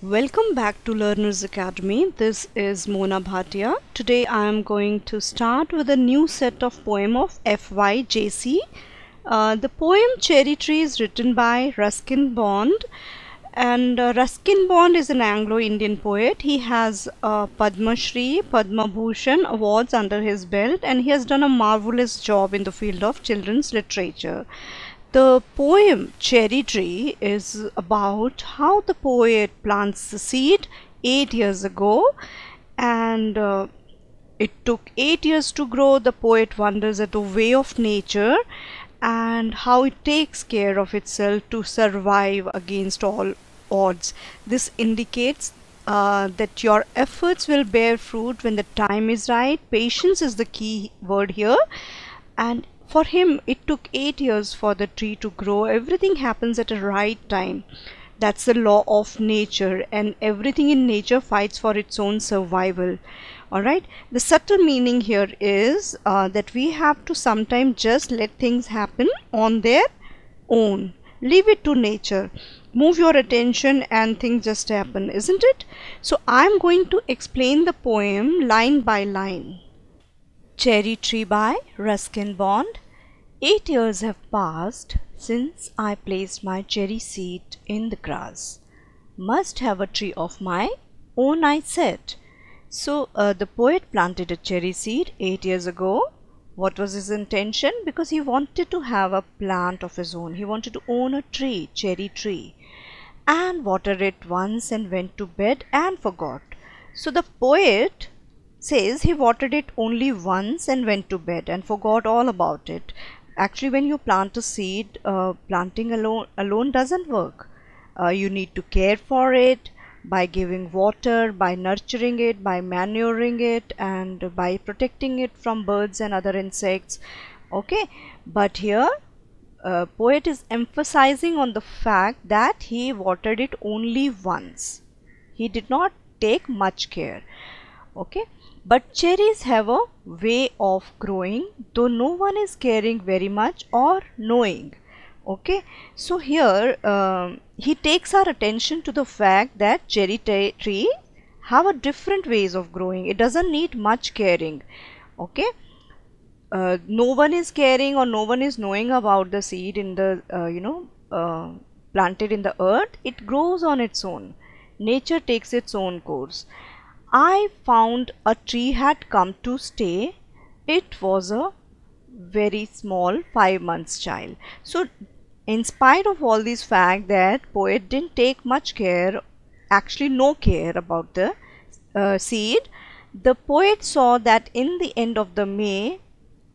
Welcome back to Learners Academy. This is Mona Bhatia. Today I am going to start with a new set of poem of FYJC. The poem Cherry Tree is written by Ruskin Bond, and Ruskin Bond is an Anglo-Indian poet. He has Padma Shri, Padma Bhushan awards under his belt, and he has done a marvelous job in the field of children's literature. The poem Cherry Tree is about how the poet plants the seed 8 years ago, and it took 8 years to grow. The poet wonders at the way of nature and how it takes care of itself to survive against all odds. This indicates that your efforts will bear fruit when the time is right. Patience is the key word here, and for him it took 8 years for the tree to grow. Everything happens at a right time. That's the law of nature, and everything in nature fights for its own survival. Alright, the subtle meaning here is that we have to sometimes just let things happen on their own. Leave it to nature. Move your attention and things just happen, isn't it? So I'm going to explain the poem line by line. Cherry Tree by Ruskin Bond. 8 years have passed since I placed my cherry seed in the grass. Must have a tree of my own, I said. So the poet planted a cherry seed 8 years ago. What was his intention? Because he wanted to have a plant of his own. He wanted to own a tree, cherry tree, and watered it once and went to bed and forgot. So the poet says he watered it only once and went to bed and forgot all about it. Actually, when you plant a seed, planting alone doesn't work. You need to care for it by giving water, by nurturing it, by manuring it, and by protecting it from birds and other insects. Okay, but here poet is emphasizing on the fact that he watered it only once. He did not take much care. Okay, but cherries have a way of growing, though no one is caring very much or knowing. Okay, so here he takes our attention to the fact that cherry tree have a different ways of growing. It doesn't need much caring. Okay, no one is caring or no one is knowing about the seed in the planted in the earth. It grows on its own. Nature takes its own course. I found a tree had come to stay. It was a very small 5 months child. So in spite of all these facts that poet didn't take much care, actually no care about the seed, the poet saw that in the end of the May,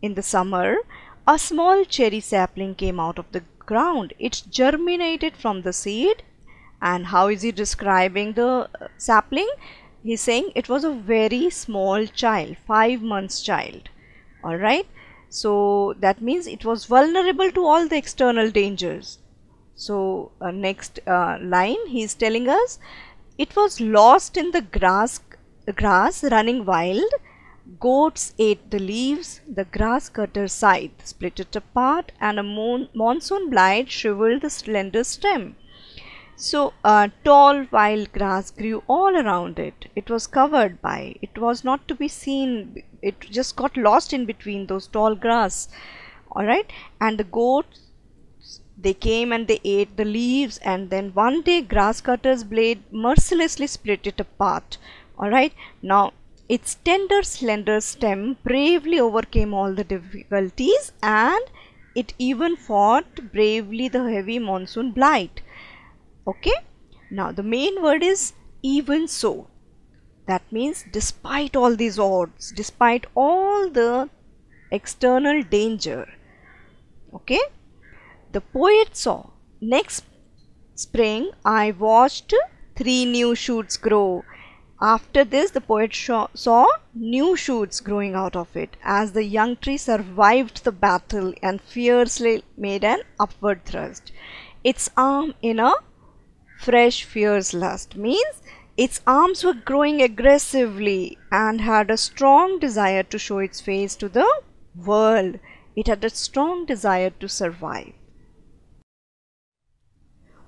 in the summer, a small cherry sapling came out of the ground. It germinated from the seed. And how is he describing the sapling? He's saying it was a very small child, 5 months child. Alright, so that means it was vulnerable to all the external dangers. So next line he's telling us, it was lost in the grass running wild. Goats ate the leaves, the grass cutter scythe split it apart, and a monsoon blight shriveled the slender stem. So tall wild grass grew all around it. It was covered by, it was not to be seen. It just got lost in between those tall grass. Alright, and the goats, they came and they ate the leaves, and then one day grass cutter's blade mercilessly split it apart. Alright, now its tender slender stem bravely overcame all the difficulties, and it even fought bravely the heavy monsoon blight. Okay, now the main word is even so. That means despite all these odds, despite all the external danger. Okay, the poet saw, next spring I watched 3 new shoots grow. After this, the poet saw new shoots growing out of it as the young tree survived the battle and fiercely made an upward thrust. Its arm in a fresh fierce lust means its arms were growing aggressively and had a strong desire to show its face to the world. It had a strong desire to survive.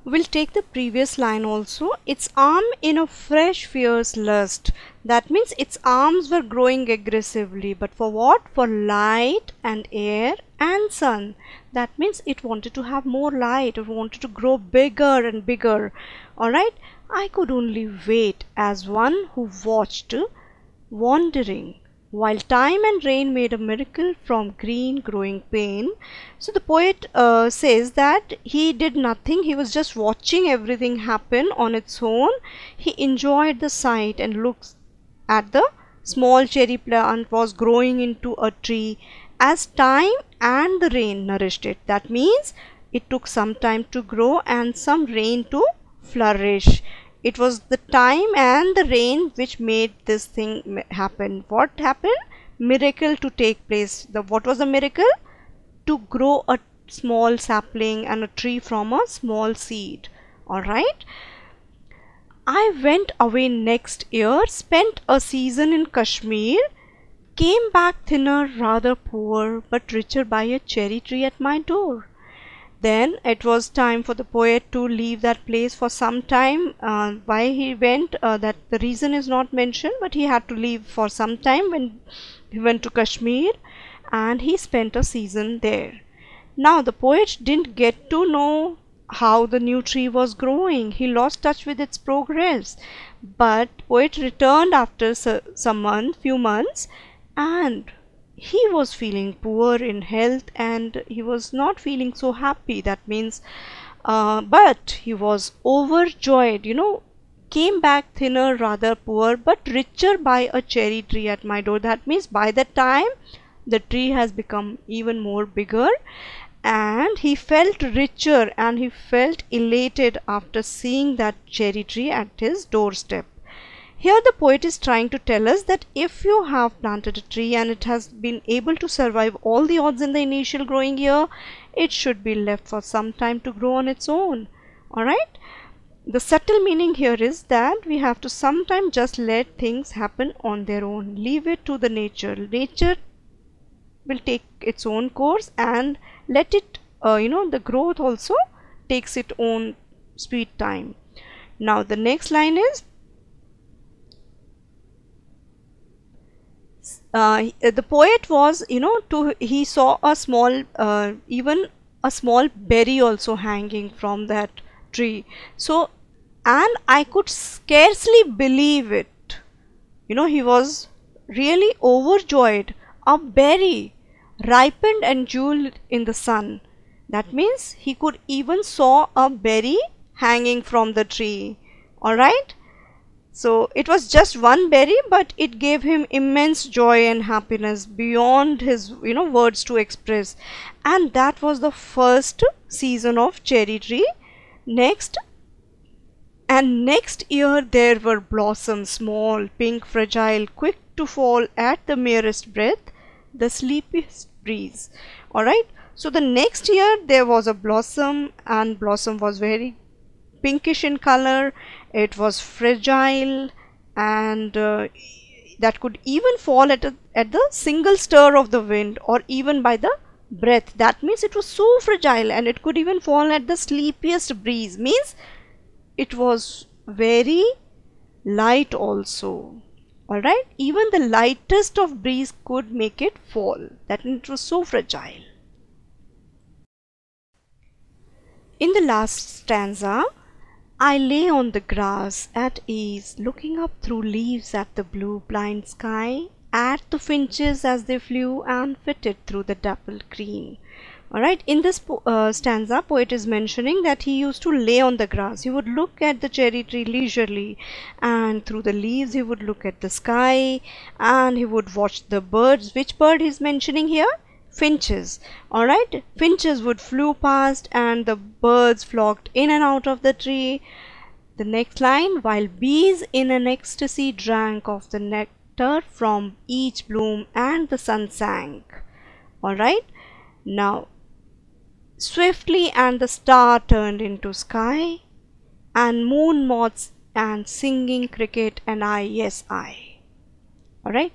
We'll take the previous line also. Its arm in a fresh fierce lust. That means its arms were growing aggressively. But for what? For light and air and sun. That means it wanted to have more light. It wanted to grow bigger and bigger. Alright? I could only wait as one who watched, wandering, while time and rain made a miracle from green growing pain. So the poet says that he did nothing. He was just watching everything happen on its own. He enjoyed the sight and looked at the small cherry plant was growing into a tree as time and the rain nourished it. That means it took some time to grow and some rain to flourish. It was the time and the rain which made this thing happen. What happened? Miracle to take place. What was the miracle? To grow a small sapling and a tree from a small seed. Alright. I went away next year, spent a season in Kashmir, came back thinner, rather poor, but richer by a cherry tree at my door. Then it was time for the poet to leave that place for some time. Why he went, that the reason is not mentioned, but he had to leave for some time when he went to Kashmir and he spent a season there. Now the poet didn't get to know how the new tree was growing. He lost touch with its progress. But poet returned after few months, and he was feeling poor in health and he was not feeling so happy. That means but he was overjoyed, came back thinner, rather poor, but richer by a cherry tree at my door. That means by that time the tree has become even more bigger and he felt richer and he felt elated after seeing that cherry tree at his doorstep. Here the poet is trying to tell us that if you have planted a tree and it has been able to survive all the odds in the initial growing year, it should be left for some time to grow on its own. Alright? The subtle meaning here is that we have to sometimes just let things happen on their own. Leave it to the nature. Nature will take its own course and let it, the growth also takes its own sweet time. Now the next line is, the poet was, he saw a small, even a small berry also hanging from that tree. So, and I could scarcely believe it. He was really overjoyed. A berry ripened and jeweled in the sun. That means he could even saw a berry hanging from the tree. Alright? So it was just one berry, but it gave him immense joy and happiness beyond his words to express. And that was the first season of cherry tree. Next year there were blossoms, small, pink, fragile, quick to fall at the merest breath, the sleepiest breeze. Alright, so the next year there was a blossom, and blossom was very pinkish in color. It was fragile and that could even fall at the single stir of the wind or even by the breath. That means it was so fragile and it could even fall at the sleepiest breeze. Means it was very light also. Alright, even the lightest of breeze could make it fall. That means it was so fragile. In the last stanza, I lay on the grass at ease, looking up through leaves at the blue blind sky, at the finches as they flew and fitted through the dappled green. Alright, in this stanza, poet is mentioning that he used to lay on the grass. He would look at the cherry tree leisurely, and through the leaves he would look at the sky and he would watch the birds. Which bird is mentioning here? Finches. Alright, finches would flew past and the birds flocked in and out of the tree. The next line, while bees in an ecstasy drank of the nectar from each bloom and the sun sank. Alright, now swiftly and the star turned into sky, and moon moths and singing cricket and I, yes I. Alright,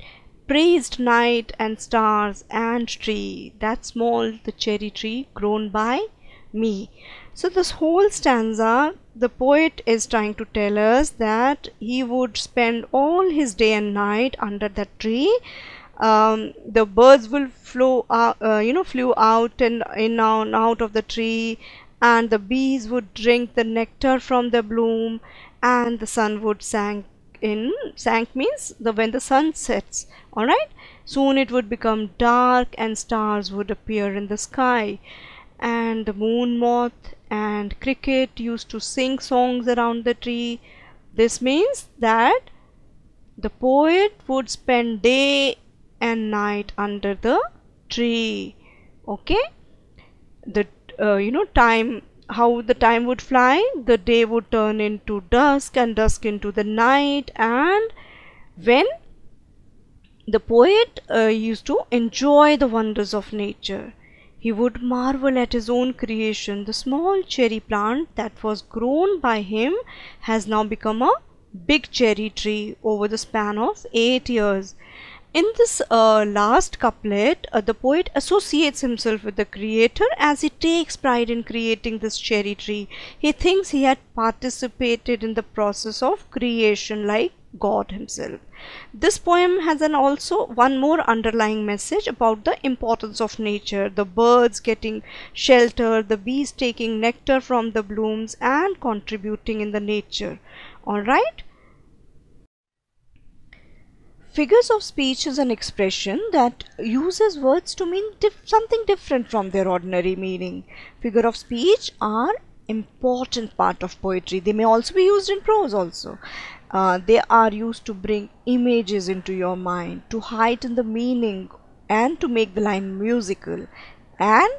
praised night and stars and tree, that small the cherry tree grown by me. So this whole stanza, the poet is trying to tell us that he would spend all his day and night under that tree. The birds will flew out and in and out of the tree, and the bees would drink the nectar from the bloom, and the sun would sank means when the sun sets. All right, soon it would become dark and stars would appear in the sky, and the moon moth and cricket used to sing songs around the tree. This means that the poet would spend day and night under the tree. Okay, the time, how the time would fly, the day would turn into dusk and dusk into the night, and when the poet used to enjoy the wonders of nature, he would marvel at his own creation. The small cherry plant that was grown by him has now become a big cherry tree over the span of 8 years. In this last couplet, the poet associates himself with the creator as he takes pride in creating this cherry tree. He thinks he had participated in the process of creation like God himself. This poem has also one more underlying message about the importance of nature, the birds getting shelter, the bees taking nectar from the blooms and contributing in the nature. Alright. Figures of speech is an expression that uses words to mean something different from their ordinary meaning. Figure of speech are important part of poetry. They may also be used in prose also. They are used to bring images into your mind, to heighten the meaning and to make the line musical and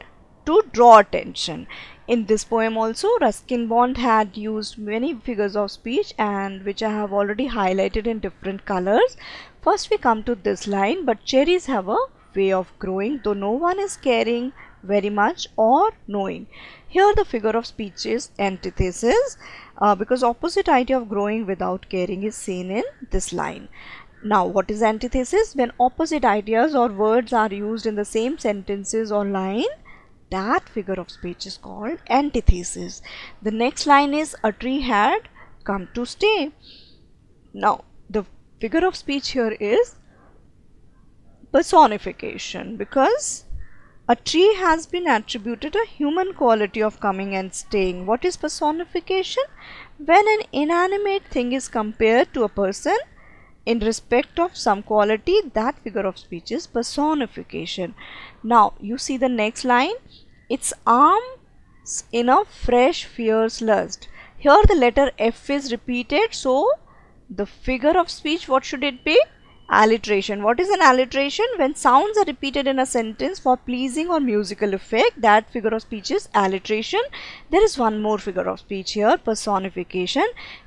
to draw attention. In this poem also, Ruskin Bond had used many figures of speech, and which I have already highlighted in different colors. First we come to this line, but cherries have a way of growing, though no one is caring very much or knowing. Here the figure of speech is antithesis, because opposite idea of growing without caring is seen in this line. Now what is antithesis? When opposite ideas or words are used in the same sentences or line, that figure of speech is called antithesis. The next line is, a tree had come to stay. Now the figure of speech here is personification, because a tree has been attributed a human quality of coming and staying. What is personification? When an inanimate thing is compared to a person in respect of some quality, that figure of speech is personification. Now you see the next line, its arms in a fresh fierce lust. Here the letter F is repeated, so the figure of speech, what should it be? Alliteration. What is an alliteration? When sounds are repeated in a sentence for pleasing or musical effect, that figure of speech is alliteration. There is one more figure of speech here, personification.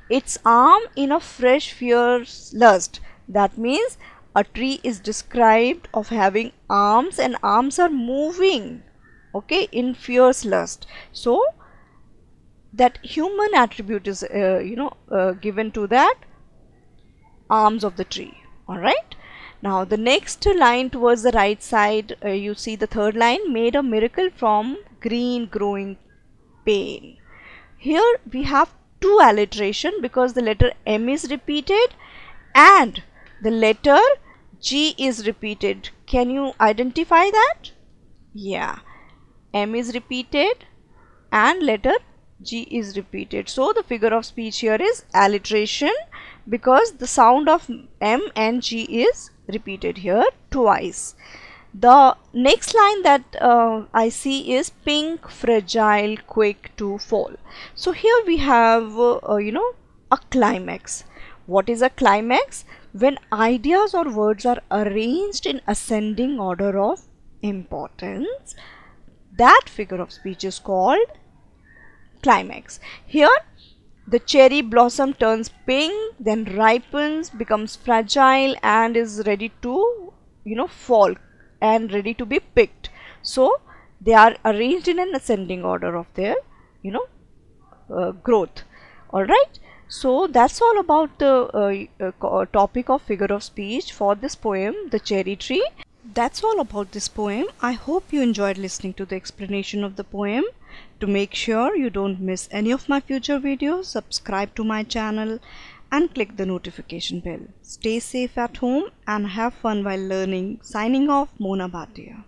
Its arm in a fresh fierce lust. That means a tree is described of having arms, and arms are moving, okay, in fierce lust. So that human attribute is given to that arms of the tree. Alright. Now the next line towards the right side, you see the third line, made a miracle from green growing pain. Here we have two alliteration, because the letter M is repeated and the letter G is repeated. Can you identify that? Yeah, M is repeated and letter G is repeated. So the figure of speech here is alliteration, because the sound of M and G is repeated here twice. The next line that I see is pink, fragile, quick to fall. So here we have a climax. What is a climax? When ideas or words are arranged in ascending order of importance, that figure of speech is called climax. Here the cherry blossom turns pink, then ripens, becomes fragile and is ready to fall and ready to be picked. So they are arranged in an ascending order of their growth. Alright, so that's all about the topic of figure of speech for this poem, The Cherry Tree. That's all about this poem. I hope you enjoyed listening to the explanation of the poem. To make sure you don't miss any of my future videos, subscribe to my channel and click the notification bell. Stay safe at home and have fun while learning. Signing off, Mona Bhatia.